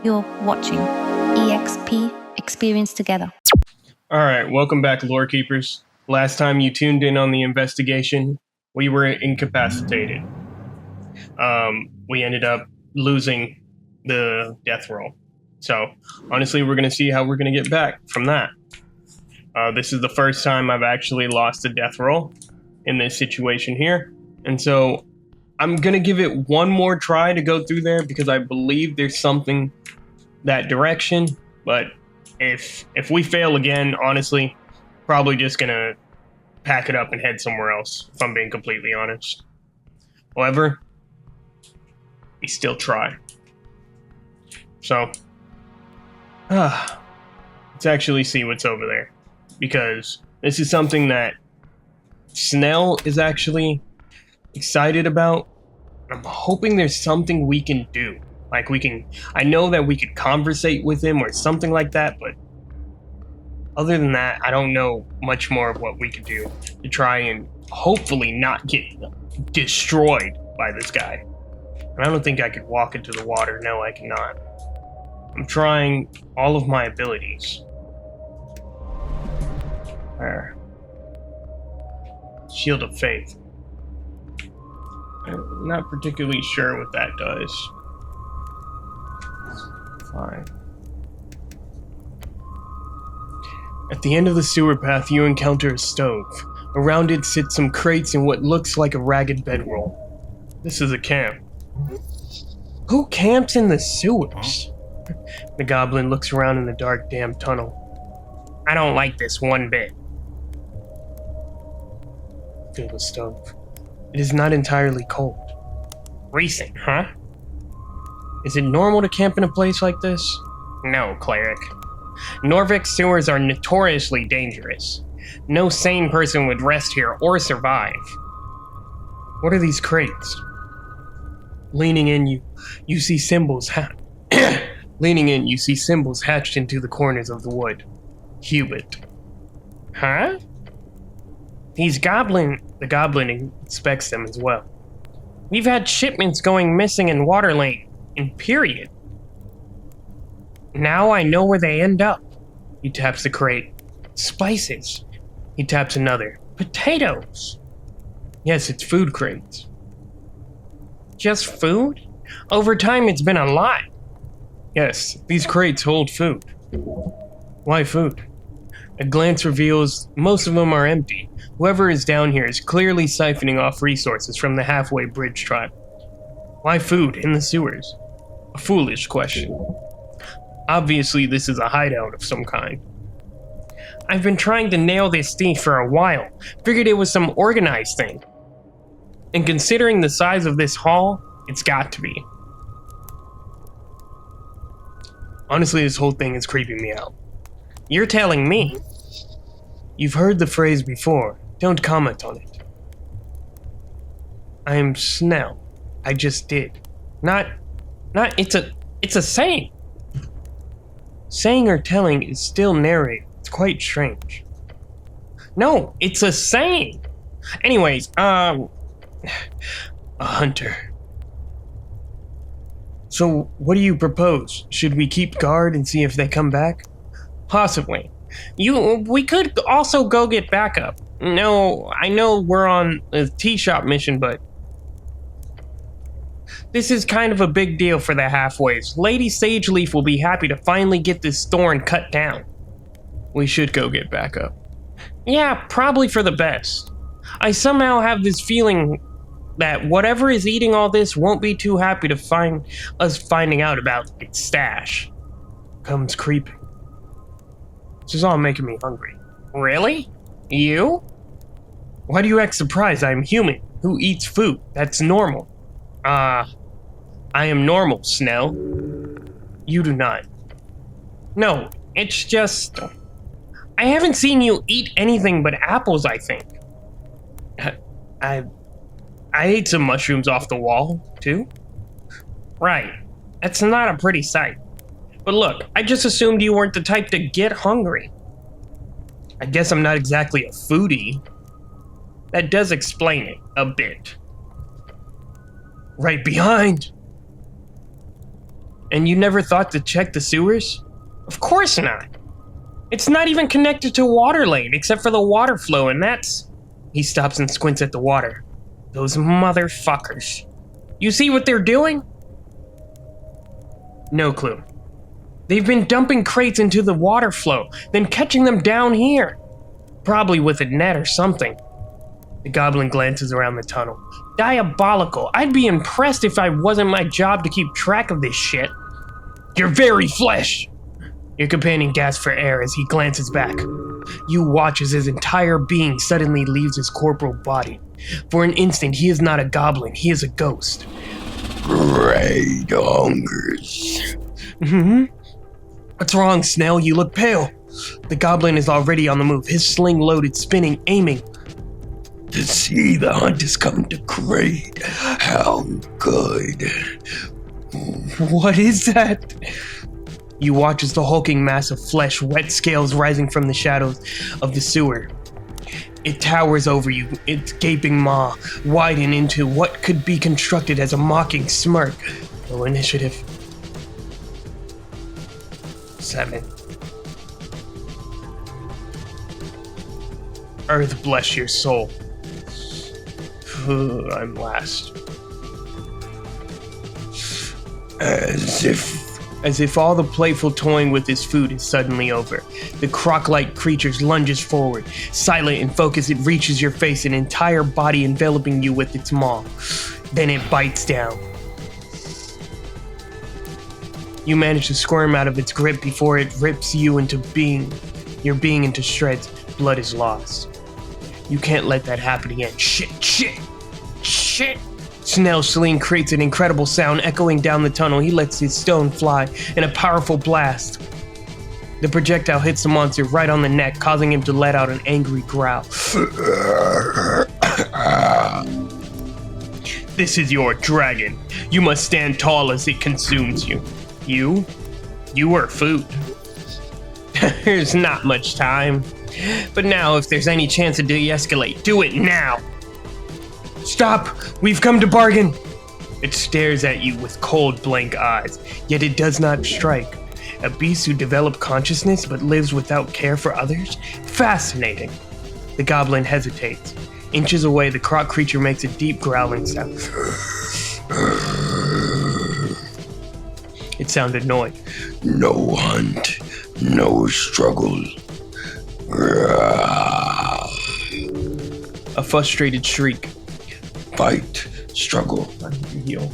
You're watching EXP Experience Together. Alright, welcome back, Lore Keepers. Last time you tuned in on the investigation, we were incapacitated. We ended up losing the death roll. So, honestly, we're going to see how we're going to get back from that. This is the first time I've actually lost a death roll in this situation here. And so, I'm going to give it one more try to go through there because I believe there's something that direction. But if we fail again, honestly, probably just going to pack it up and head somewhere else, if I'm being completely honest. However, we still try. So, let's actually see what's over there. Because this is something that Snell is actually excited about. I'm hoping there's something we can do. Like I know that we could conversate with him or something like that, but other than that, I don't know much more of what we could do to try and hopefully not get destroyed by this guy. And I don't think I could walk into the water. No, I cannot. I'm trying all of my abilities. There. Shield of Faith. I'm not particularly sure what that does. Fine. At the end of the sewer path, you encounter a stove. Around it sit some crates and what looks like a ragged bedroll. This is a camp. Who camps in the sewers? The goblin looks around in the dark, damp tunnel. I don't like this one bit. Feel the stove. It is not entirely cold. Recent, huh? Is it normal to camp in a place like this? No, cleric. Norvik sewers are notoriously dangerous. No sane person would rest here or survive. What are these crates? Leaning in, you see symbols Leaning in, you see symbols hatched into the corners of the wood. HWBT. Huh? The goblin inspects them as well. We've had shipments going missing in Waterlane, period. Now I know where they end up. He taps the crate. Spices. He taps another. Potatoes. Yes, it's food crates. Just food? Over time it's been a lot. Yes, these crates hold food. Why food? A glance reveals most of them are empty. Whoever is down here is clearly siphoning off resources from the halfway bridge tribe. Why food in the sewers? A foolish question. Obviously, this is a hideout of some kind. I've been trying to nail this thief for a while. Figured it was some organized thing. And considering the size of this haul, it's got to be. Honestly, this whole thing is creeping me out. You're telling me? You've heard the phrase before. Don't comment on it. I am Snell. I just did. It's a saying. Saying or telling is still narrated. It's quite strange. No, it's a saying. Anyways, a hunter. So, what do you propose? Should we keep guard and see if they come back? Possibly. We could also go get backup. No, I know we're on a tea shop mission, but this is kind of a big deal for the halfways. Lady Sageleaf will be happy to finally get this thorn cut down. We should go get backup. Yeah, probably for the best. I somehow have this feeling that whatever is eating all this won't be too happy to find us finding out about its stash. Comes creeping. This is all making me hungry. Really? You? Why do you act surprised? I am human, who eats food. That's normal. I am normal, Snell. You do not. No, it's just... I haven't seen you eat anything but apples, I think. I ate some mushrooms off the wall, too. Right. That's not a pretty sight. But look, I just assumed you weren't the type to get hungry. I guess I'm not exactly a foodie. That does explain it a bit. Right behind. And you never thought to check the sewers? Of course not. It's not even connected to Waterlane, except for the water flow, and that's... He stops and squints at the water. Those motherfuckers. You see what they're doing? No clue. They've been dumping crates into the water flow, then catching them down here. Probably with a net or something. The goblin glances around the tunnel. Diabolical. I'd be impressed if it wasn't my job to keep track of this shit. Your very flesh! Your companion gasps for air as he glances back. You watch as his entire being suddenly leaves his corporal body. For an instant, he is not a goblin, he is a ghost. Kraaid hungers. What's wrong, Snell? You look pale. The goblin is already on the move, his sling loaded, spinning, aiming. To see the hunt is coming to Kraaid. How good. What is that? You watch as the hulking mass of flesh, wet scales rising from the shadows of the sewer. It towers over you, its gaping maw widen into what could be constructed as a mocking smirk. Low initiative. 7. Earth bless your soul. I'm last. As if all the playful toying with his food is suddenly over. The croc-like creature lunges forward. Silent and focused, it reaches your face, an entire body enveloping you with its maw. Then it bites down. You manage to squirm out of its grip before it rips you into your being into shreds. Blood is lost. You can't let that happen again. Shit! Snell's sling creates an incredible sound echoing down the tunnel. He lets his stone fly in a powerful blast. The projectile hits the monster right on the neck, causing him to let out an angry growl. This is your dragon. You must stand tall as it consumes you. You are food. There's not much time. But now, if there's any chance to de-escalate, do it now. Stop! We've come to bargain! It stares at you with cold, blank eyes, yet it does not strike. A beast who developed consciousness but lives without care for others? Fascinating. The goblin hesitates. Inches away, the croc creature makes a deep growling sound. It sounded annoyed. No hunt, no struggle. A frustrated shriek. Fight, struggle. Heal.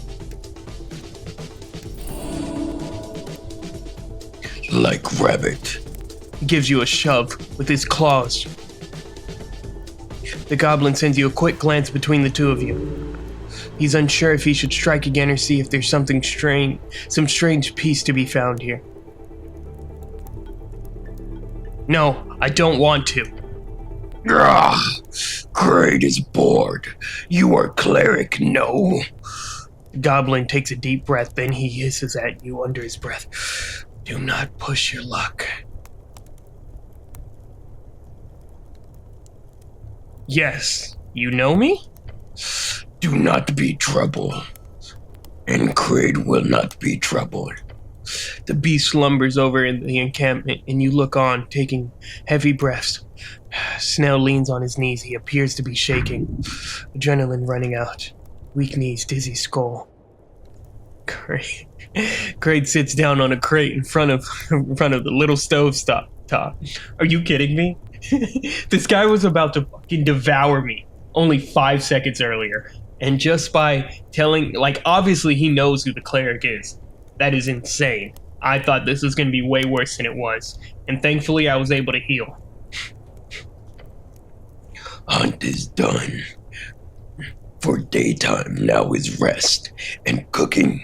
Like rabbit. He gives you a shove with his claws. The goblin sends you a quick glance between the two of you. He's unsure if he should strike again or see if there's some strange piece to be found here. No, I don't want to. Kraaid is bored. You are cleric, no? The goblin takes a deep breath, then he hisses at you under his breath. Do not push your luck. Yes, you know me? Do not be trouble. And Kraaid will not be troubled. The beast slumbers over in the encampment, and you look on, taking heavy breaths. Snell leans on his knees. He appears to be shaking. Adrenaline running out. Weak knees, dizzy skull. Kraaid sits down on a crate in front of the little stove top. Are you kidding me? This guy was about to fucking devour me only 5 seconds earlier. And just by telling, obviously he knows who the cleric is. That is insane. I thought this was going to be way worse than it was. And thankfully I was able to heal. Hunt is done. For daytime now is rest and cooking.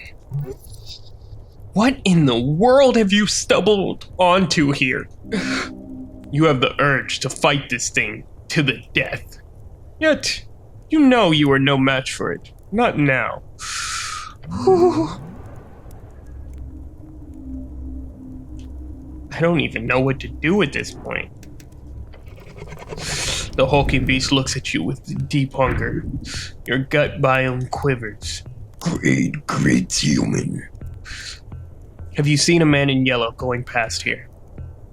What in the world have you stumbled onto here? You have the urge to fight this thing to the death. Yet, you know you are no match for it. Not now. I don't even know what to do at this point. The hulking beast looks at you with deep hunger. Your gut biome quivers. Kraaid greets human. Have you seen a man in yellow going past here?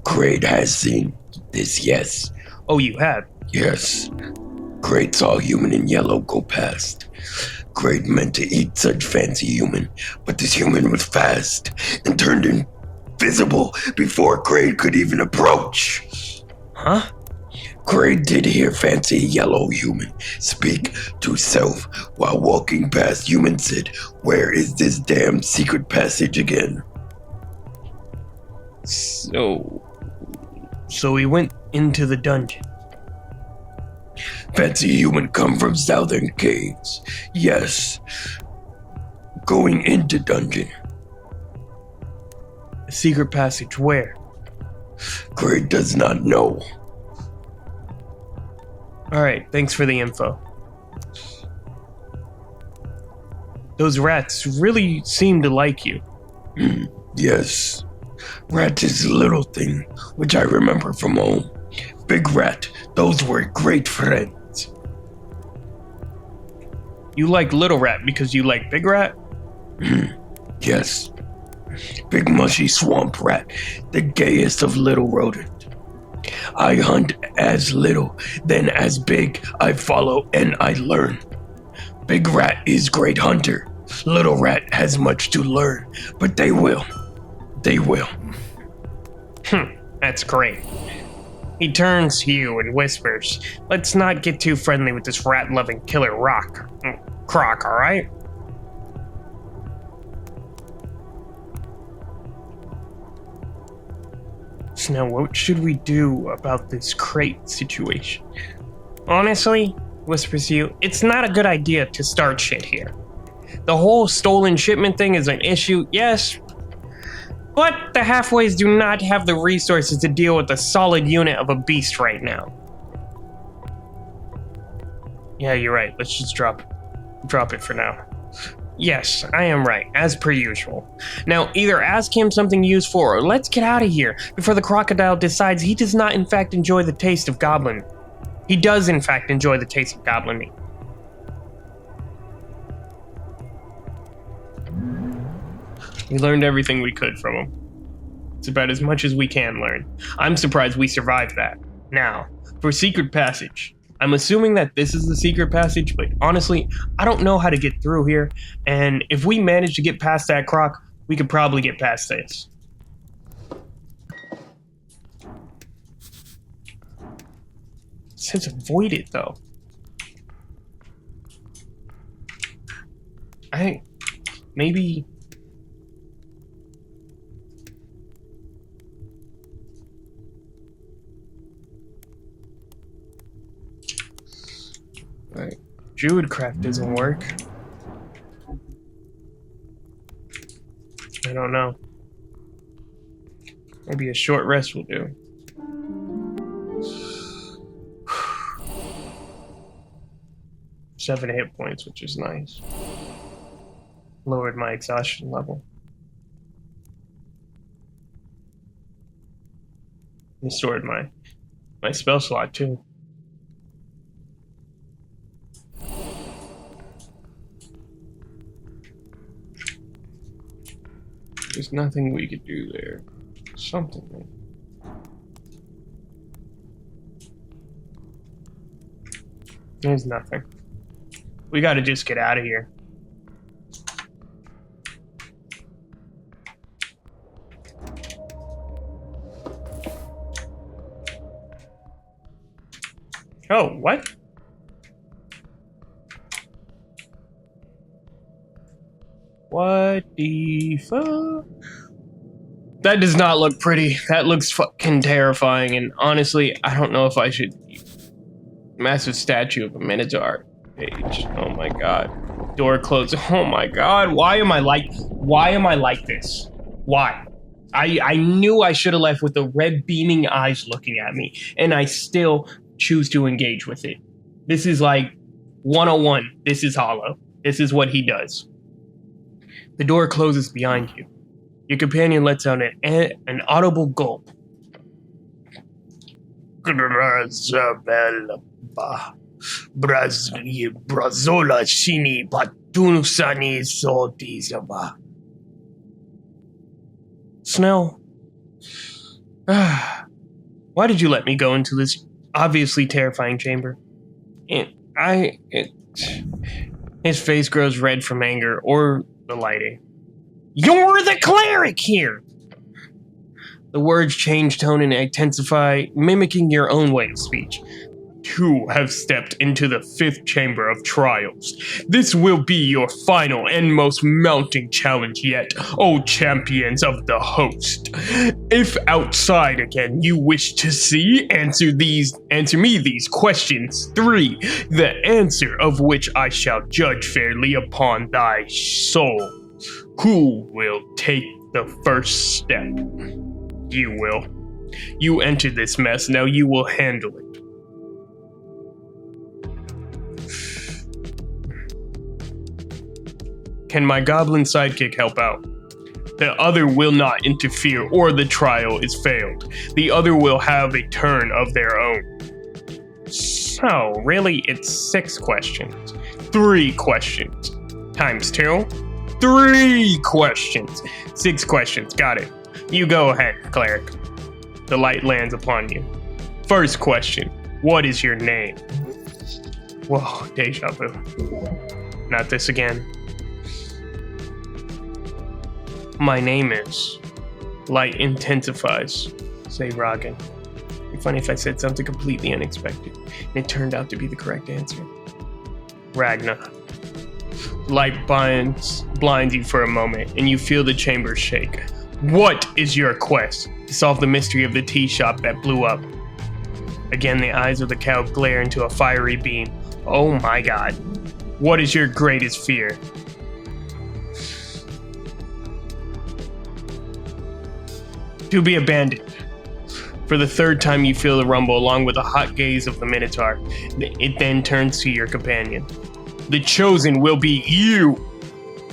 Kraaid has seen this, yes. Oh, you have? Yes. Kraaid saw a human in yellow go past. Kraaid meant to eat such fancy human, but this human was fast and turned invisible before Kraaid could even approach. Huh? Kraaid did hear fancy yellow human speak to self while walking past. Human said, "Where is this damn secret passage again?" So he went into the dungeon. Fancy human come from Southern Caves. Yes. Going into dungeon. A secret passage where? Kraaid does not know. Alright, thanks for the info. Those rats really seem to like you. Yes. Rat is a little thing, which I remember from home. Big rat, those were great friends. You like little rat because you like big rat? Yes. Big mushy swamp rat, the gayest of little rodent. I hunt as little, then as big, I follow and I learn. Big rat is great hunter. Little rat has much to learn, but they will. They will. That's great. He turns to you and whispers, "Let's not get too friendly with this rat-loving killer croc, alright?" So now what should we do about this crate situation? Honestly, whispers to you, it's not a good idea to start shit here. The whole stolen shipment thing is an issue, yes, but the halfways do not have the resources to deal with a solid unit of a beast right now. Yeah, you're right. Let's just drop it for now. Yes, I am right, as per usual. Now, either ask him something useful or let's get out of here before the crocodile decides he does not in fact enjoy the taste of goblin. He does in fact enjoy the taste of goblin meat. We learned everything we could from him. It's about as much as we can learn. I'm surprised we survived that. Now, for secret passage. I'm assuming that this is the secret passage, but honestly, I don't know how to get through here. And if we manage to get past that croc, we could probably get past this. It says avoid it, though. I think maybe... Right. Druidcraft doesn't work. I don't know. Maybe a short rest will do. Seven hit points, which is nice. Lowered my exhaustion level. Restored my spell slot too. There's nothing we could do there. Something. There's nothing. We gotta just get out of here. Oh, what? What the fuck? That does not look pretty. That looks fucking terrifying, and honestly, I don't know if I should... Massive statue of a Minotaur page. Oh my god. Door closed. Oh my god. Why am I like this? Why? I knew I should have left with the red beaming eyes looking at me, and I still choose to engage with it. This is like 101. This is Hollow. This is what he does. The door closes behind you. Your companion lets out an audible gulp. Brazola shini patunusani sotisaba. Snell, why did you let me go into this obviously terrifying chamber? His face grows red from anger or the lighting. You're the cleric here! The words change tone and intensify, mimicking your own way of speech. You have stepped into the 5th chamber of trials. This will be your final and most mounting challenge yet, O champions of the host. If outside again you wish to see, answer me these questions 3, the answer of which I shall judge fairly upon thy soul. Who will take the first step? You will. You entered this mess, now you will handle it. Can my goblin sidekick help out? The other will not interfere or the trial is failed. The other will have a turn of their own. So, really, it's 6 questions. 3 questions. Times 2? 3 questions. 6 questions, got it. You go ahead, cleric. The light lands upon you. First question, what is your name? Whoa, deja vu. Not this again. My name is... Light intensifies, say Rogan. It'd be funny if I said something completely unexpected, and it turned out to be the correct answer. Ragna. Light blinds you for a moment, and you feel the chamber shake. What is your quest? To solve the mystery of the tea shop that blew up. Again, the eyes of the cow glare into a fiery beam. Oh my god. What is your greatest fear? To be abandoned. For the 3rd time you feel the rumble along with the hot gaze of the Minotaur. It then turns to your companion. The chosen will be you!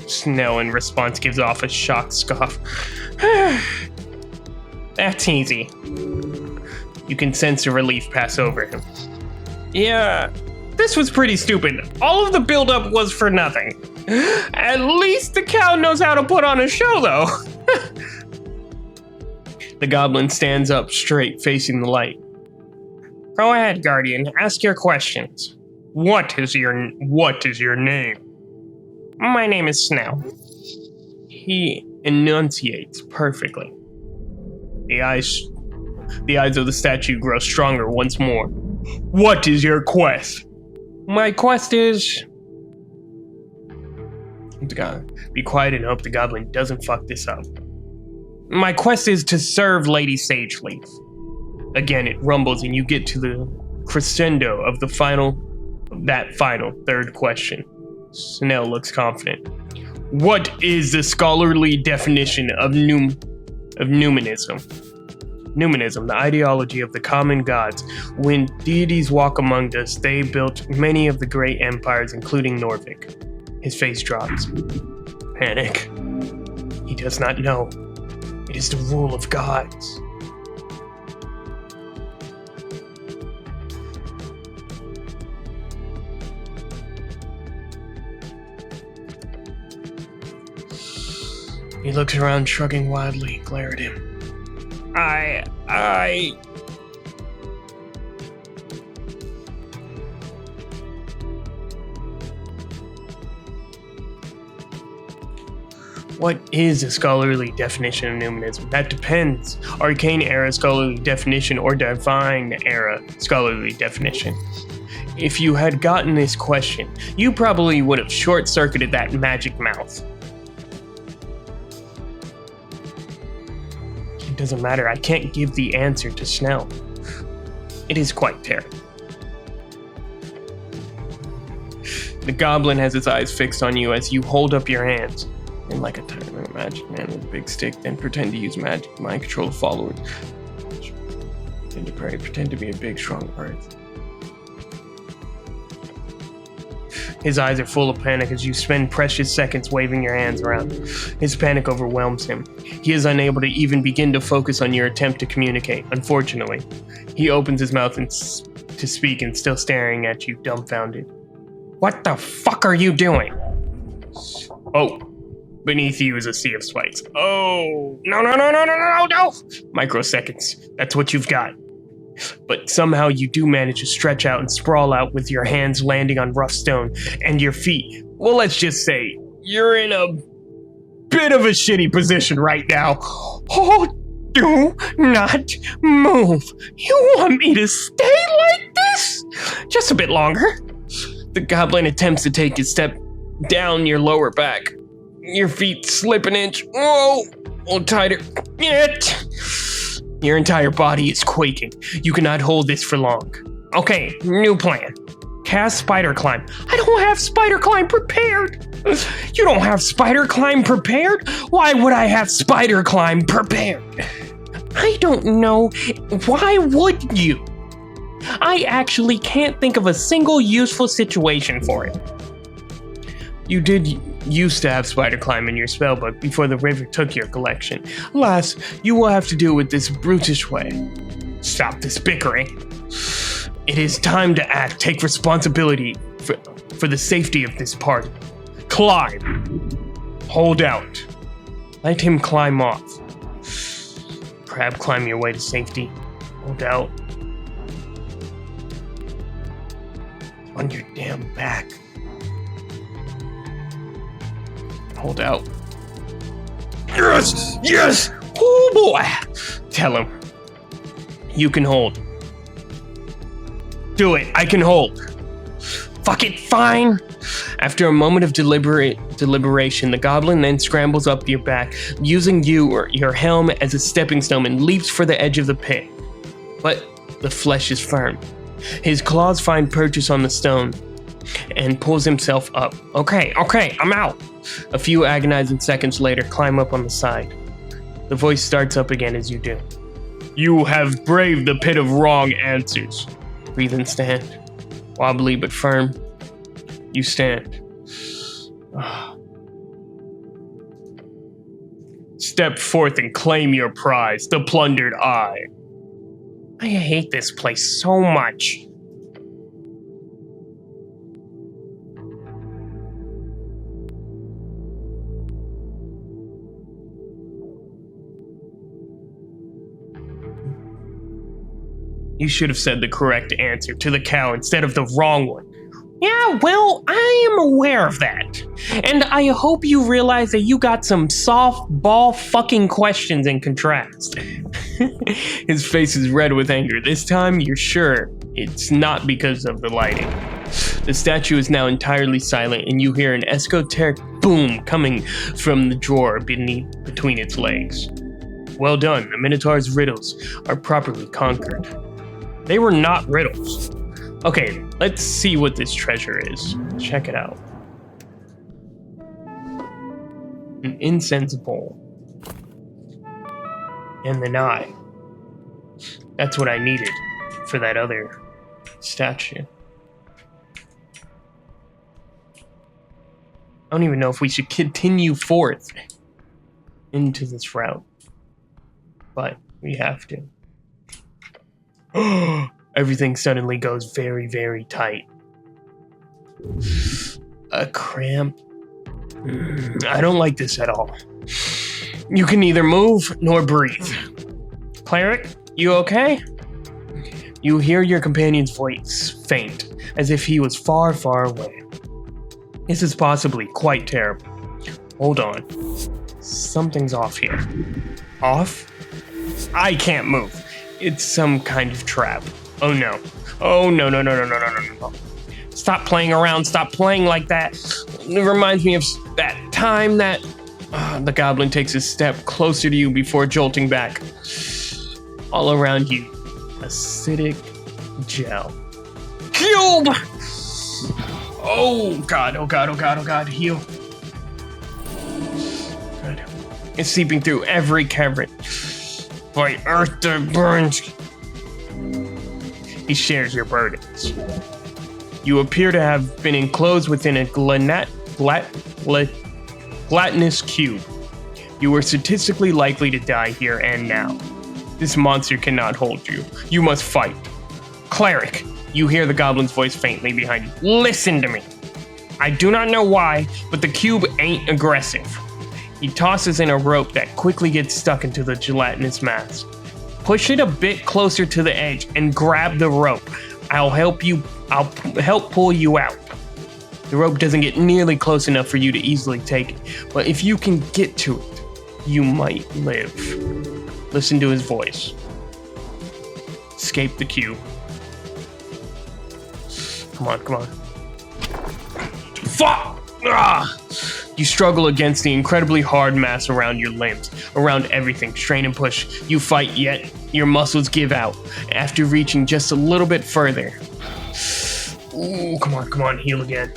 Snell in response gives off a shocked scoff. That's easy. You can sense a relief pass over him. Yeah, this was pretty stupid. All of the buildup was for nothing. At least the cow knows how to put on a show, though. The goblin stands up straight, facing the light. Go ahead, Guardian. Ask your questions. What is your name? My name is Snell. He enunciates perfectly. The eyes of the statue grow stronger once more. What is your quest? My quest is... Be quiet and hope the goblin doesn't fuck this up. My quest is to serve Lady Sageleaf. Again, it rumbles and you get to the crescendo of the final 3rd question. Snell looks confident. What is the scholarly definition of numinism? Numinism, the ideology of the common gods. When deities walk among us, they built many of the great empires, including Norvik. His face drops. Panic. He does not know. It is the rule of gods. He looks around, shrugging wildly, glare at him. What is a scholarly definition of numinism? That depends. Arcane era scholarly definition or divine era scholarly definition. If you had gotten this question, you probably would have short-circuited that magic mouth. It doesn't matter, I can't give the answer to Snell. It is quite terrible. The goblin has its eyes fixed on you as you hold up your hands. And like a tiny magic man with a big stick, then pretend to use magic mind control to follow it. Pretend to pray, pretend to be a big, strong earth. His eyes are full of panic as you spend precious seconds waving your hands around. His panic overwhelms him. He is unable to even begin to focus on your attempt to communicate, unfortunately. He opens his mouth to speak and still staring at you, dumbfounded. What the fuck are you doing? Oh, Beneath you is a sea of spikes. Oh, no. Microseconds. That's what you've got. But somehow you do manage to stretch out and sprawl out with your hands landing on rough stone and your feet. Well, let's just say you're in a bit of a shitty position right now. Oh, do not move. You want me to stay like this? Just a bit longer. The goblin attempts to take a step down your lower back. Your feet slip an inch. Whoa, a little tighter. Yet. Your entire body is quaking. You cannot hold this for long. Okay, new plan. Cast spider climb. I don't have spider climb prepared. You don't have spider climb prepared? Why would I have spider climb prepared? I don't know. Why would you? I actually can't think of a single useful situation for it. You did used to have spider climb in your spellbook before the river took your collection. Alas, you will have to do it with this brutish way. Stop this bickering. It is time to act. Take responsibility for the safety of this party. Climb. Hold out. Let him climb off. Crab, climb your way to safety. Hold out. On your damn back. Hold out. Yes! Yes! Oh boy! Tell him. You can hold. Do it. I can hold. Fuck it, fine. After a moment of deliberation, the goblin then scrambles up your back, using you or your helm as a stepping stone and leaps for the edge of the pit. But the flesh is firm. His claws find purchase on the stone and pulls himself up. Okay, I'm out. A few agonizing seconds later, climb up on the side. The voice starts up again as you do. You have braved the pit of wrong answers. Breathe and stand. Wobbly but firm. You stand. Step forth and claim your prize, the plundered eye. I hate this place so much. You should have said the correct answer to the cow instead of the wrong one. Yeah, well, I am aware of that. And I hope you realize that you got some softball fucking questions in contrast. His face is red with anger. This time, you're sure it's not because of the lighting. The statue is now entirely silent, and you hear an esoteric boom coming from the drawer between its legs. Well done, the Minotaur's riddles are properly conquered. They were not riddles. Okay, let's see what this treasure is. Check it out. An incense bowl. And an eye. That's what I needed for that other statue. I don't even know if we should continue forth into this route. But we have to. Everything suddenly goes very, very tight. A cramp. I don't like this at all. You can neither move nor breathe. Cleric, you okay? You hear your companion's voice faint, as if he was far, far away. This is possibly quite terrible. Hold on. Something's off here. Off? I can't move. It's some kind of trap. Oh no. Oh no. Stop playing around. Stop playing like that. It reminds me of that time that... the goblin takes a step closer to you before jolting back. All around you, acidic gel. Cube! Oh god, heal. Good. It's seeping through every cavern. By earth that burns. He shares your burdens. You appear to have been enclosed within a gelatinous cube. You are statistically likely to die here and now. This monster cannot hold you. You must fight. Cleric, you hear the goblin's voice faintly behind you. Listen to me. I do not know why, but the cube ain't aggressive. He tosses in a rope that quickly gets stuck into the gelatinous mass. Push it a bit closer to the edge and grab the rope. I'll help pull you out. The rope doesn't get nearly close enough for you to easily take it, but if you can get to it, you might live. Listen to his voice. Escape the cube. Come on. Fuck! Ah! You struggle against the incredibly hard mass around your limbs, around everything, strain and push. You fight, yet your muscles give out after reaching just a little bit further. Ooh, come on, heal again.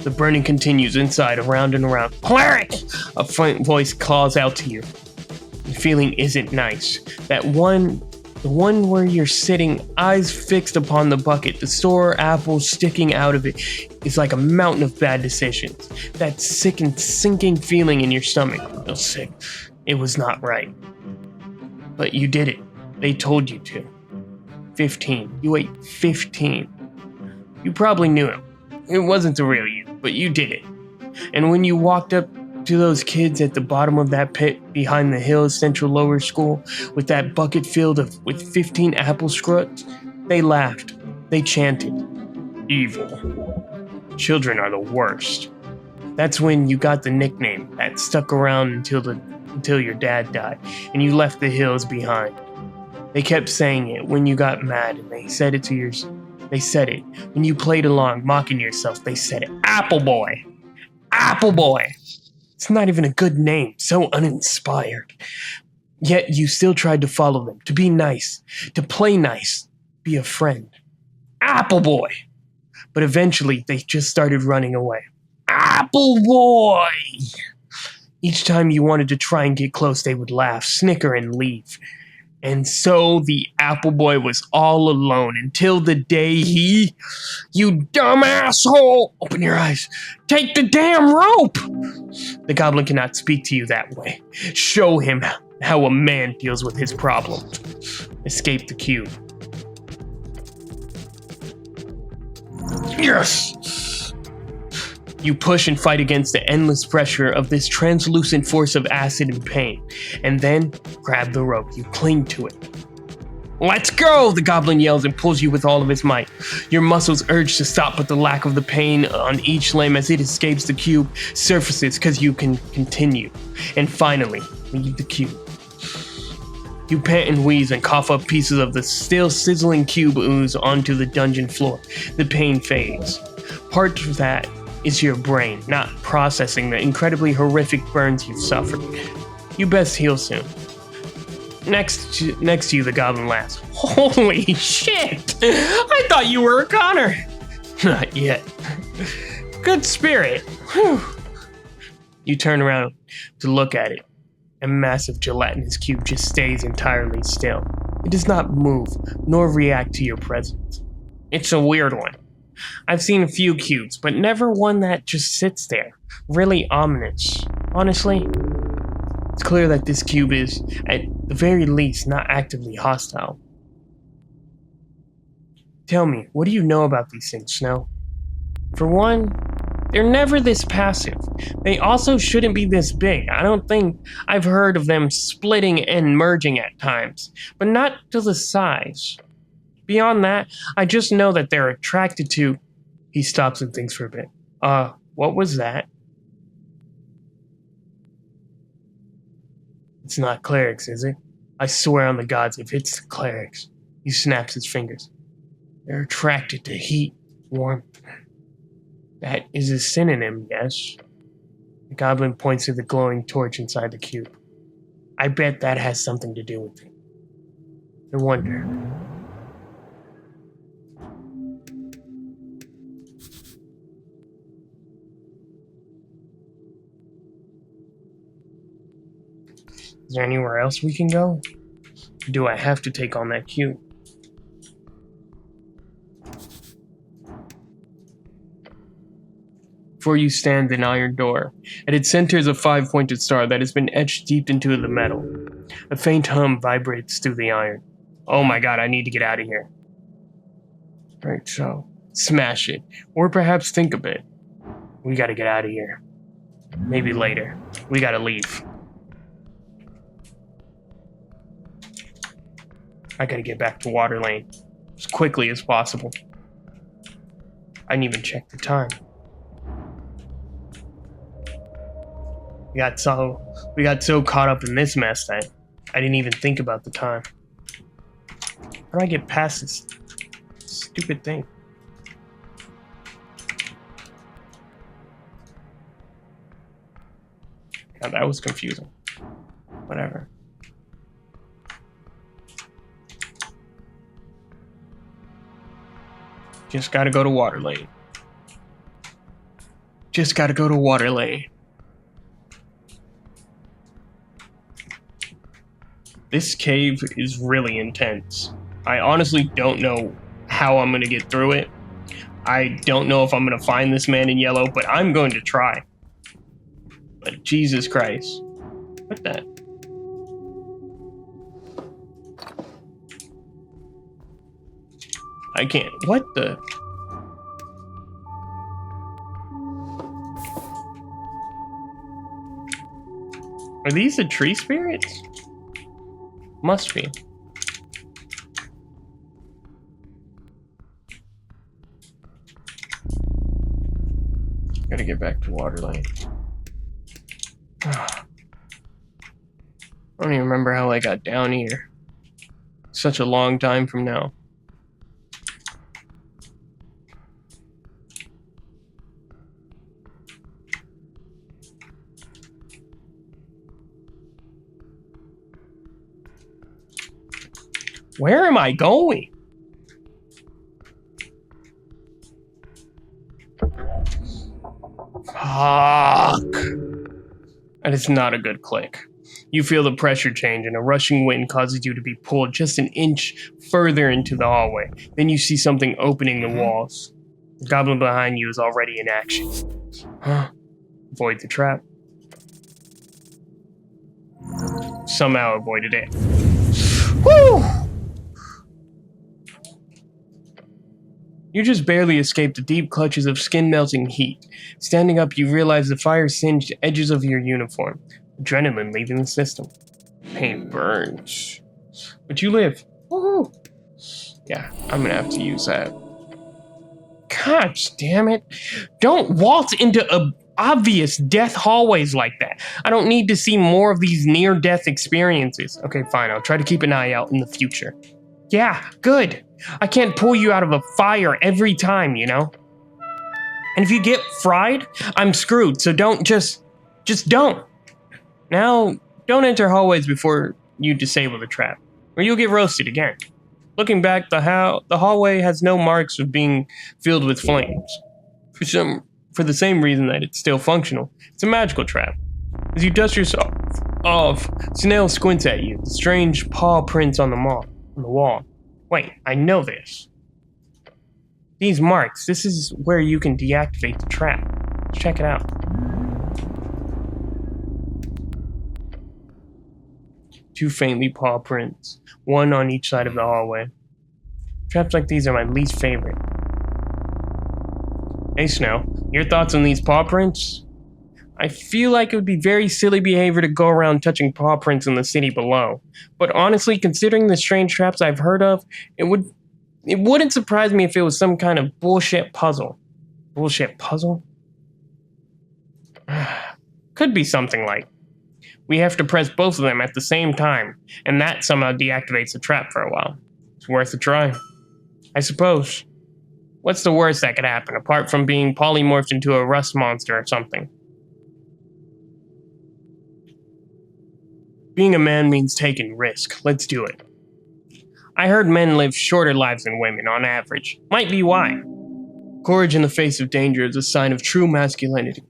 The burning continues inside, around and around. Cleric! A faint voice calls out to you. The feeling isn't nice. The one where you're sitting, eyes fixed upon the bucket, the store apple sticking out of it, is like a mountain of bad decisions. That sick and sinking feeling in your stomach. You feel sick. It was not right. But you did it. They told you to. 15. You ate 15. You probably knew it. It wasn't the real you, but you did it. And when you walked up to those kids at the bottom of that pit behind the Hills Central Lower School with that bucket filled with 15 apple scruts, they laughed. They chanted, "Evil. Children are the worst." That's when you got the nickname that stuck around until your dad died and you left the hills behind. They kept saying it when you got mad, and they said it when you played along, mocking yourself. They said it. Apple Boy. Apple Boy. It's not even a good name, so uninspired. Yet you still tried to follow them, to be nice, to play nice, be a friend. Apple Boy. But eventually they just started running away. Apple Boy. Each time you wanted to try and get close, they would laugh, snicker, and leave. And so the Apple Boy was all alone until the day you dumb asshole, open your eyes, take the damn rope. The goblin cannot speak to you that way. Show him how a man deals with his problems. Escape the cube. Yes! You push and fight against the endless pressure of this translucent force of acid and pain, and then grab the rope. You cling to it. Let's go! The goblin yells and pulls you with all of his might. Your muscles urge to stop, but the lack of the pain on each limb as it escapes the cube surfaces because you can continue. And finally, leave the cube. You pant and wheeze and cough up pieces of the still sizzling cube ooze onto the dungeon floor. The pain fades. Part of that is your brain not processing the incredibly horrific burns you've suffered. You best heal soon. Next to you, the goblin laughs. Holy shit! I thought you were a goner. Not yet. Good spirit. Whew. You turn around to look at it. A massive gelatinous cube just stays entirely still. It does not move, nor react to your presence. It's a weird one. I've seen a few cubes, but never one that just sits there. Really ominous. Honestly, it's clear that this cube is, at the very least, not actively hostile. Tell me, what do you know about these things, Snell? For one, they're never this passive. They also shouldn't be this big. I don't think I've heard of them splitting and merging at times, but not to the size. Beyond that, I just know that they're attracted to... He stops and thinks for a bit. What was that? It's not clerics, is it? I swear on the gods, if it's the clerics. He snaps his fingers. They're attracted to heat, warmth. That is a synonym, yes? The goblin points to the glowing torch inside the cube. I bet that has something to do with it. I wonder... Is there anywhere else we can go? Or do I have to take on that cube? Before you stand an iron door. At its center is a 5-pointed star that has been etched deep into the metal. A faint hum vibrates through the iron. Oh my god, I need to get out of here. Right, so smash it. Or perhaps think a bit. We gotta get out of here. Maybe later. We gotta leave. I gotta get back to Waterlane as quickly as possible. I didn't even check the time. We got so caught up in this mess that I didn't even think about the time. How do I get past this stupid thing? God, that was confusing. Whatever. Just gotta go to Waterlane. Just gotta go to Waterlane. This cave is really intense. I honestly don't know how I'm gonna get through it. I don't know if I'm gonna find this man in yellow, but I'm going to try. But Jesus Christ. What the? I can't. What the? Are these the tree spirits? Must be. Gotta get back to Waterlane. I don't even remember how I got down here. Such a long time from now. Where am I going? Fuck. That is not a good click. You feel the pressure change and a rushing wind causes you to be pulled just an inch further into the hallway. Then you see something opening the walls. The goblin behind you is already in action. Avoid the trap. Somehow avoided it. Woo! You just barely escaped the deep clutches of skin-melting heat. Standing up, you realize the fire singed the edges of your uniform. Adrenaline leaving the system. Pain burns. But you live. Woohoo! Yeah, I'm gonna have to use that. God damn it. Don't waltz into obvious death hallways like that. I don't need to see more of these near-death experiences. Okay, fine. I'll try to keep an eye out in the future. Yeah, good. I can't pull you out of a fire every time, you know? And if you get fried, I'm screwed, so don't just don't. Now, don't enter hallways before you disable the trap, or you'll get roasted again. Looking back, the hallway has no marks of being filled with flames. For the same reason that it's still functional, it's a magical trap. As you dust yourself off, Snell squints at you, the strange paw prints on the wall. Wait, I know this. These marks, this is where you can deactivate the trap. Let's check it out. Two faintly paw prints, one on each side of the hallway. Traps like these are my least favorite. Hey Snell, your thoughts on these paw prints? I feel like it would be very silly behavior to go around touching paw prints in the city below. But honestly, considering the strange traps I've heard of, it wouldn't surprise me if it was some kind of bullshit puzzle. Bullshit puzzle? Could be something like, we have to press both of them at the same time, and that somehow deactivates the trap for a while. It's worth a try. I suppose. What's the worst that could happen, apart from being polymorphed into a rust monster or something? Being a man means taking risk. Let's do it. I heard men live shorter lives than women, on average. Might be why. Courage in the face of danger is a sign of true masculinity.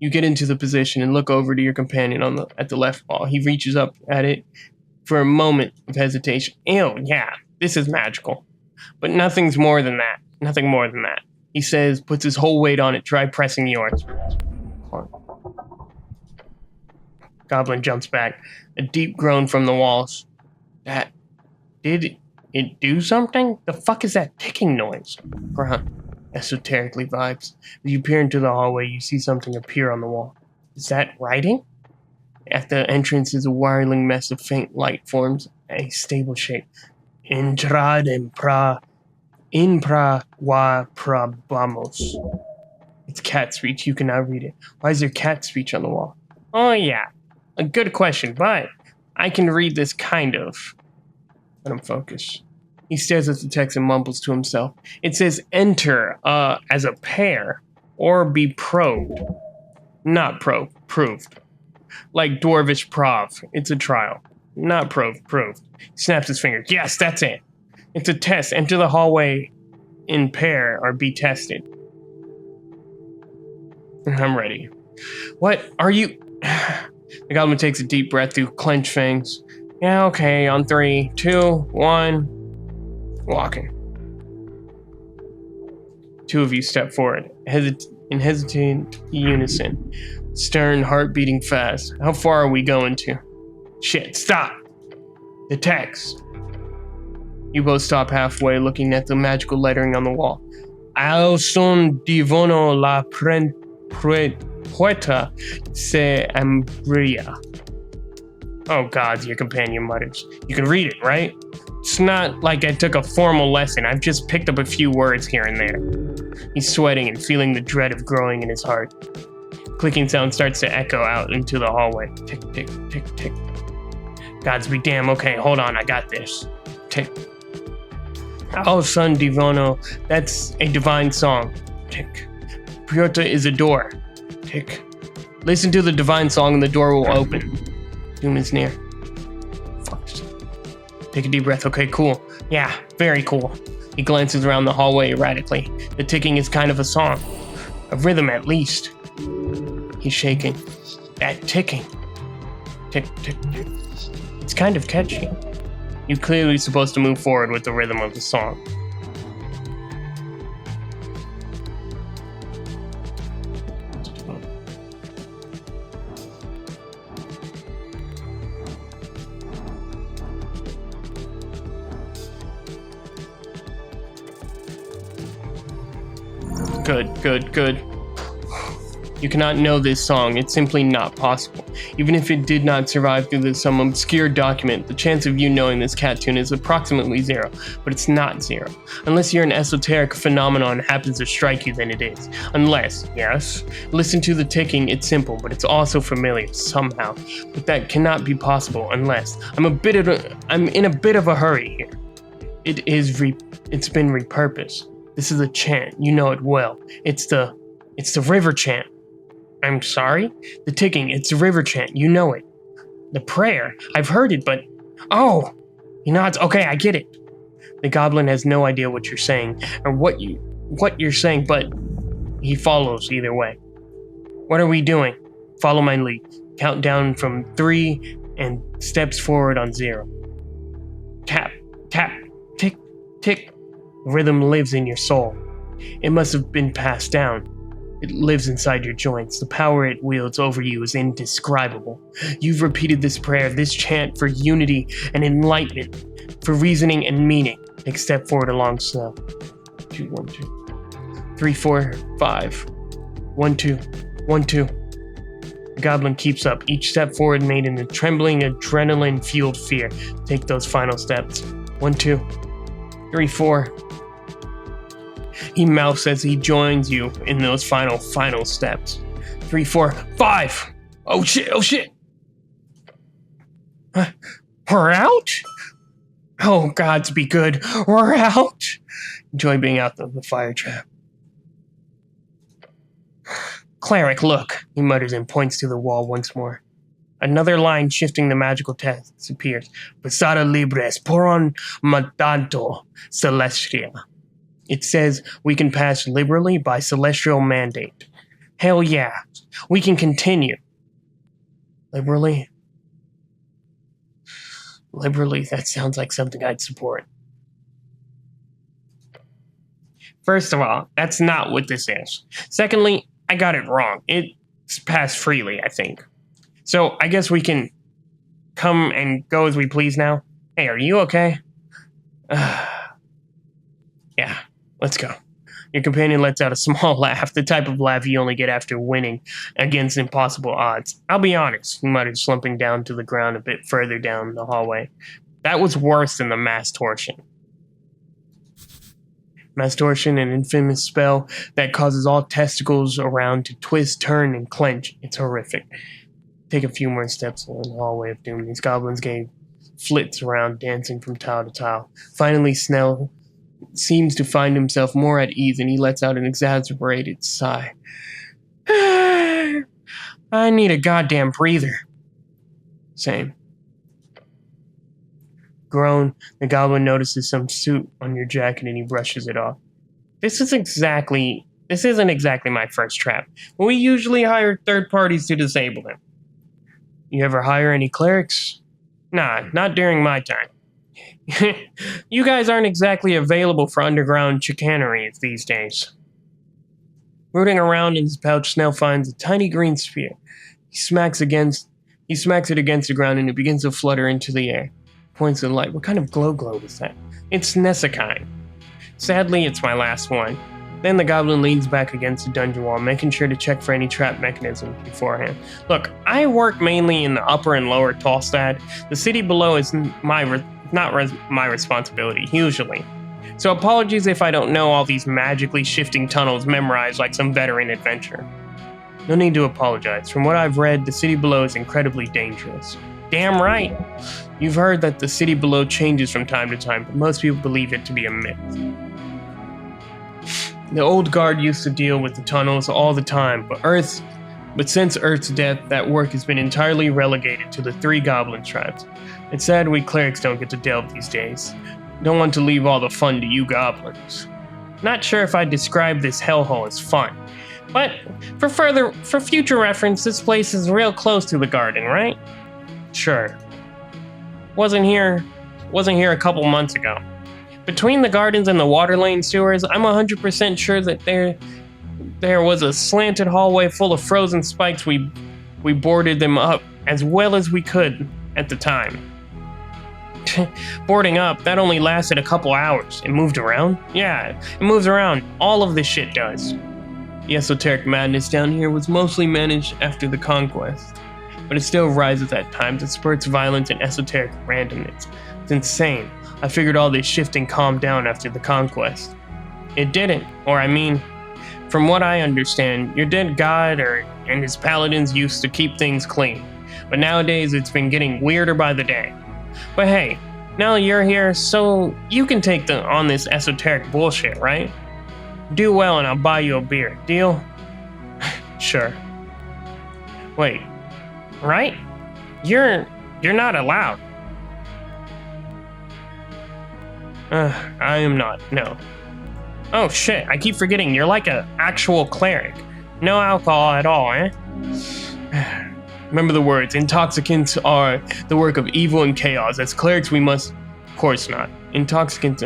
You get into the position and look over to your companion at the left wall. He reaches up at it for a moment of hesitation. Ew, yeah, this is magical. But nothing's more than that. Nothing more than that. He says, puts his whole weight on it, try pressing yours. Goblin jumps back, a deep groan from the walls. Did it do something? The fuck is that ticking noise? Grunt, esoterically vibes. As you peer into the hallway, you see something appear on the wall. Is that writing? At the entrance is a whirling mess of faint light forms a stable shape. Entrad impra wa probamos. It's cat speech. You cannot read it. Why is there cat speech on the wall? Oh, yeah. A good question, but I can read this kind of. Let him focus. He stares at the text and mumbles to himself. It says enter as a pair or be probed. Not proved. Like Dwarvish prov. It's a trial. Not proved. He snaps his finger. Yes, that's it. It's a test. Enter the hallway in pair or be tested. I'm ready. What are you? The goblin takes a deep breath through clenched fangs. Yeah, okay, on 3, 2, 1. Walking. 2 of you step forward, in hesitant unison. Stern, heart beating fast. How far are we going to? Shit, stop! The text. You both stop halfway, looking at the magical lettering on the wall. Al son divono la poeta se ambria. Oh God, your companion mutters. You can read it, right? It's not like I took a formal lesson. I've just picked up a few words here and there. He's sweating and feeling the dread of growing in his heart. Clicking sound starts to echo out into the hallway. Tick, tick, tick, tick. Gods be damn. Okay, hold on. I got this. Tick. Oh, son divono. That's a divine song. Tick. Priota is a door. Tick. Listen to the divine song and the door will open. Doom is near. Fuck. Take a deep breath. Okay, cool. Yeah, very cool. He glances around the hallway erratically. The ticking is kind of a song. A rhythm at least. He's shaking. That ticking. Tick, tick, tick. It's kind of catchy. You're clearly supposed to move forward with the rhythm of the song. Good. You cannot know this song. It's simply not possible. Even if it did not survive through some obscure document, the chance of you knowing this cat tune is approximately 0, but it's not 0. Unless you're an esoteric phenomenon happens to strike you, then it is. Unless, yes, listen to the ticking, it's simple, but it's also familiar somehow. But that cannot be possible unless I'm in a bit of a hurry here. It's been repurposed. This is a chant. You know it well. It's the river chant. I'm sorry? The ticking, it's a river chant. You know it. The prayer, I've heard it, but... Oh! He nods. Okay, I get it. The goblin has no idea what you're saying, or what you're saying, but he follows either way. What are we doing? Follow my lead. Count down from 3 and steps forward on 0. Tap, tap, tick, tick. Rhythm lives in your soul. It must have been passed down. It lives inside your joints. The power it wields over you is indescribable. You've repeated this prayer, this chant for unity and enlightenment, for reasoning and meaning. Take a step forward along Snell. 2, 1, 2. 3, 4, 5. 1, 2. 1, 2. The goblin keeps up, each step forward made in a trembling, adrenaline-fueled fear. Take those final steps. 1, 2. 3, 4. He mouths as he joins you in those final steps. 3, 4, 5. Oh shit. We're out? Oh, gods be good. We're out. Enjoy being out of the fire trap. Cleric, look, he mutters and points to the wall once more. Another line shifting the magical text appears. Pasada libres poron mandato celestia. It says we can pass liberally by celestial mandate. Hell yeah, we can continue. Liberally? Liberally, that sounds like something I'd support. First of all, that's not what this is. Secondly, I got it wrong. It's passed freely, I think. So I guess we can come and go as we please now. Hey, are you okay? Yeah, let's go. Your companion lets out a small laugh, the type of laugh you only get after winning against impossible odds. I'll be honest, he muttered, slumping down to the ground a bit further down the hallway. That was worse than the mass torsion. Mass torsion, an infamous spell that causes all testicles around to twist, turn, and clench. It's horrific. Take a few more steps along the hallway of doom. These goblins gave flits around, dancing from tile to tile. Finally, Snell seems to find himself more at ease, and he lets out an exasperated sigh. I need a goddamn breather. Same. Groan, the goblin notices some soot on your jacket and he brushes it off. This isn't exactly my first trap. We usually hire third parties to disable them. You ever hire any clerics? Nah, not during my time. You guys aren't exactly available for underground chicanery these days. Rooting around in his pouch, Snell finds a tiny green spear. He smacks it against the ground and it begins to flutter into the air. Points to the light. What kind of glow is that? It's Nessakine. Sadly, it's my last one. Then the goblin leans back against the dungeon wall, making sure to check for any trap mechanisms beforehand. Look, I work mainly in the upper and lower Tallstad. The city below is not my responsibility, usually. So apologies if I don't know all these magically shifting tunnels memorized like some veteran adventurer. No need to apologize. From what I've read, the city below is incredibly dangerous. Damn right! You've heard that the city below changes from time to time, but most people believe it to be a myth. The old guard used to deal with the tunnels all the time, but since Earth's death, that work has been entirely relegated to the 3 goblin tribes. It's sad we clerics don't get to delve these days. Don't want to leave all the fun to you goblins. Not sure if I'd describe this hellhole as fun, but for future reference, this place is real close to the garden, right? Sure. Wasn't here a couple months ago. Between the gardens and the Waterlane sewers, I'm 100% sure that there was a slanted hallway full of frozen spikes. We boarded them up as well as we could at the time. Boarding up, that only lasted a couple hours. It moved around? Yeah, it moves around. All of this shit does. The esoteric madness down here was mostly managed after the conquest, but it still rises at times. It spurts violence and esoteric randomness. It's insane. I figured all this shifting calmed down after the conquest. It didn't, or I mean, from what I understand, your dead god and his paladins used to keep things clean, but nowadays it's been getting weirder by the day. But hey, now you're here, so you can take on this esoteric bullshit, right? Do well and I'll buy you a beer. Deal? Sure. Wait. Right? You're not allowed. I am not, no. Oh shit, I keep forgetting, you're like an actual cleric. No alcohol at all, eh? Remember the words, intoxicants are the work of evil and chaos. As clerics we must, of course not. Intoxicants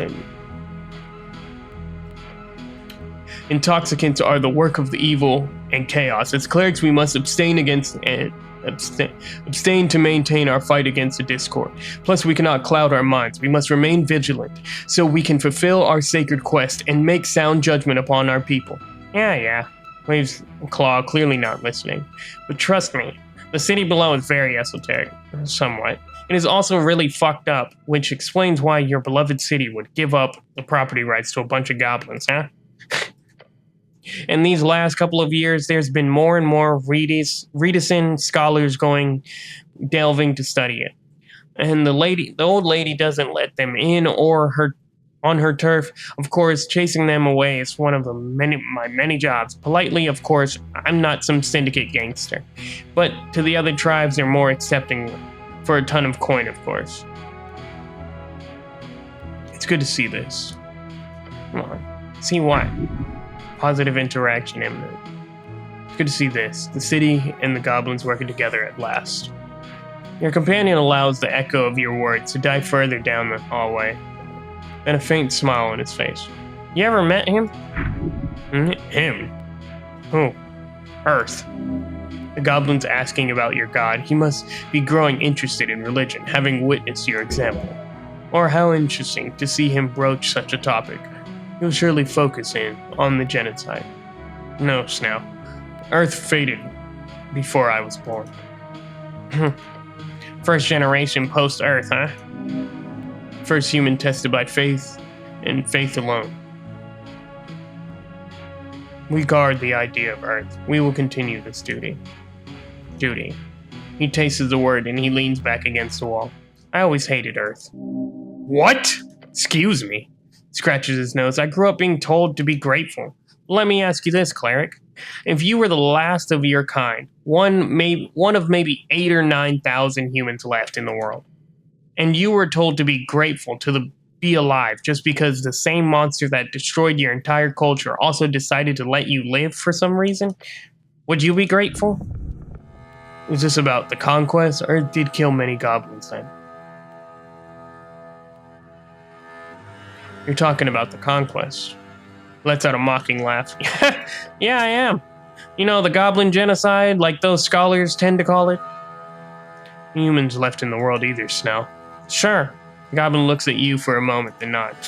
are the work of the evil and chaos. As clerics we must abstain to maintain our fight against the discord. Plus, we cannot cloud our minds. We must remain vigilant so we can fulfill our sacred quest and make sound judgment upon our people. Yeah. Waves Claw, clearly not listening. But trust me, the city below is very esoteric, somewhat. It is also really fucked up, which explains why your beloved city would give up the property rights to a bunch of goblins, huh? In these last couple of years, there's been more and more Reedison scholars delving to study it. And the old lady doesn't let them in on her turf. Of course, chasing them away is one of my many jobs. Politely, of course, I'm not some syndicate gangster. But to the other tribes, they're more accepting for a ton of coin, of course. It's good to see this. Come on. See what? Positive interaction imminent. It's good to see this. The city and the goblins working together at last. Your companion allows the echo of your words to die further down the hallway. Then a faint smile on his face. You ever met him? Him? Who? Earth. The goblin's asking about your god. He must be growing interested in religion, having witnessed your example. Or how interesting to see him broach such a topic. You'll surely focus in on the genocide. No, Snell. Earth faded before I was born. First generation post-Earth, huh? First human tested by faith, and faith alone. We guard the idea of Earth. We will continue this duty. Duty. He tastes the word and he leans back against the wall. I always hated Earth. What? Excuse me. Scratches his nose. I grew up being told to be grateful. Let me ask you this, cleric. If you were the last of your kind, one of maybe 8,000 or 9,000 humans left in the world, and you were told to be grateful to be alive just because the same monster that destroyed your entire culture also decided to let you live for some reason, would you be grateful? Was this about the conquest, or did kill many goblins then? You're talking about the conquest. Lets out a mocking laugh. Yeah, I am. You know, the goblin genocide, like those scholars tend to call it. Humans left in the world either, Snell. Sure. The goblin looks at you for a moment, then nods.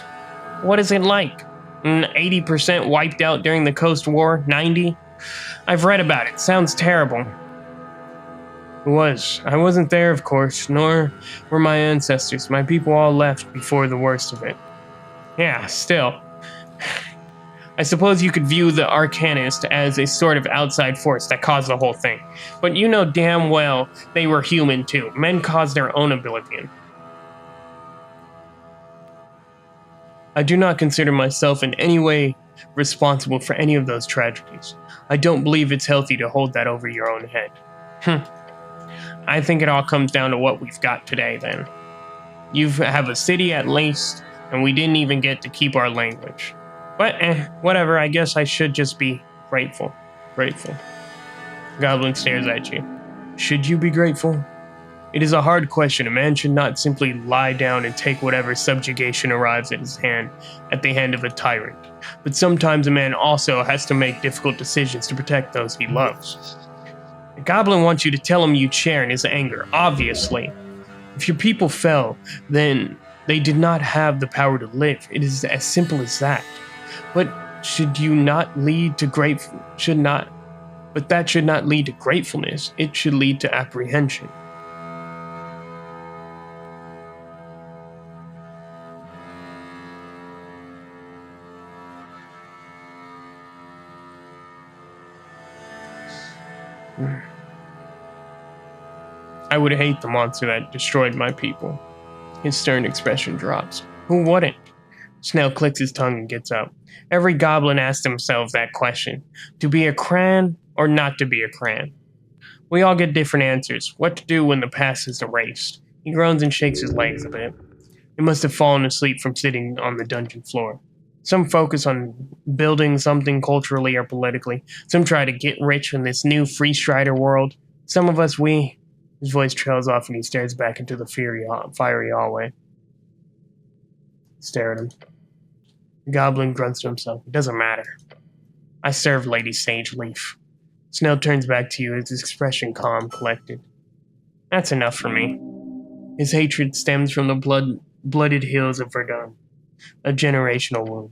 What is it like? 80% wiped out during the Coast War? 90? I've read about it. Sounds terrible. It was. I wasn't there, of course, nor were my ancestors. My people all left before the worst of it. Yeah, still. I suppose you could view the Arcanist as a sort of outside force that caused the whole thing. But you know damn well they were human too. Men caused their own oblivion. I do not consider myself in any way responsible for any of those tragedies. I don't believe it's healthy to hold that over your own head. I think it all comes down to what we've got today then. You have a city at least, and we didn't even get to keep our language. But, whatever, I guess I should just be grateful. Grateful. Goblin stares at you. Should you be grateful? It is a hard question. A man should not simply lie down and take whatever subjugation arrives at his hand at the hand of a tyrant. But sometimes a man also has to make difficult decisions to protect those he loves. The goblin wants you to tell him you share in his anger, obviously. If your people fell, then they did not have the power to live. It is as simple as that. But that should not lead to gratefulness. It should lead to apprehension. I would hate the monster that destroyed my people. His stern expression drops. Who wouldn't? Snell clicks his tongue and gets up. Every goblin asks themselves that question. To be a Kraaid or not to be a Kraaid? We all get different answers. What to do when the past is erased? He groans and shakes his legs a bit. He must have fallen asleep from sitting on the dungeon floor. Some focus on building something culturally or politically. Some try to get rich in this new free strider world. Some of us, His voice trails off and he stares back into the fiery hallway. Stare at him. The goblin grunts to himself. It doesn't matter. I serve Lady Sageleaf. Snell turns back to you, his expression calm, collected. That's enough for me. His hatred stems from the blooded hills of Verdun. A generational wound.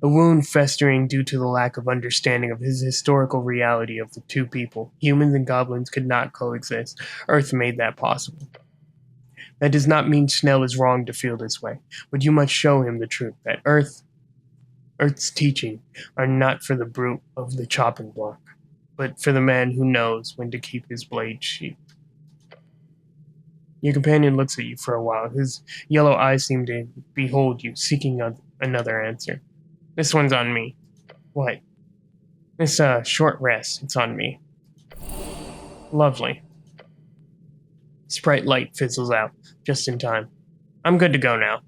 A wound festering due to the lack of understanding of his historical reality of the two people. Humans and goblins could not coexist. Earth made that possible. That does not mean Snell is wrong to feel this way, but you must show him the truth, that Earth's teaching are not for the brute of the chopping block, but for the man who knows when to keep his blade sheathed. Your companion looks at you for a while. His yellow eyes seem to behold you, seeking another answer. This one's on me. What? This, short rest, it's on me. Lovely. Sprite light fizzles out, just in time. I'm good to go now.